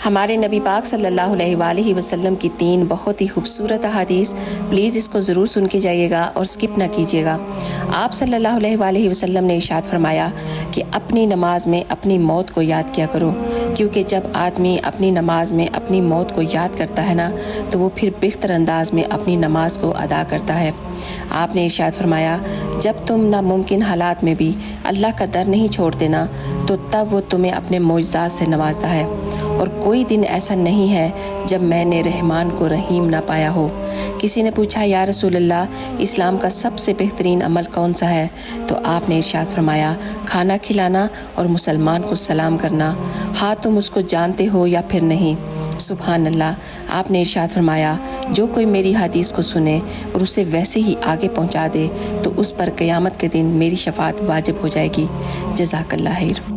हमारे नबी पाक सल्लल्लाहु अलैहि वसल्लम की 3 बहुत ही खूबसूरत अहादीस, प्लीज़ इसको ज़रूर सुन के जाइएगा और स्किप ना कीजिएगा। आप सल्लल्लाहु अलैहि वसल्लम ने इरशाद फरमाया कि अपनी नमाज में अपनी मौत को याद किया करो, क्योंकि जब आदमी अपनी नमाज में अपनी मौत को याद करता है ना, तो वो फिर बेहतर अंदाज में अपनी नमाज को अदा करता है। आपने इरशाद फरमाया, जब तुम नामुमकिन हालात में भी अल्लाह का दर नहीं छोड़ते ना, तो तब वो तुम्हें अपने मोजज़ात से नवाजता है, और कोई दिन ऐसा नहीं है जब मैंने रहमान को रहीम ना पाया हो। किसी ने पूछा, या रसूलल्लाह, इस्लाम का सबसे बेहतरीन अमल कौन सा है? तो आपने इरशाद फरमाया, खाना खिलाना और मुसलमान को सलाम करना, हाँ तुम उसको जानते हो या फिर नहीं। सुभान अल्लाह। आपने इरशाद फरमाया, जो कोई मेरी हदीस को सुने और उसे वैसे ही आगे पहुंचा दे, तो उस पर क़यामत के दिन मेरी शफाअत वाजिब हो जाएगी। जज़ाकल्लाह खैर।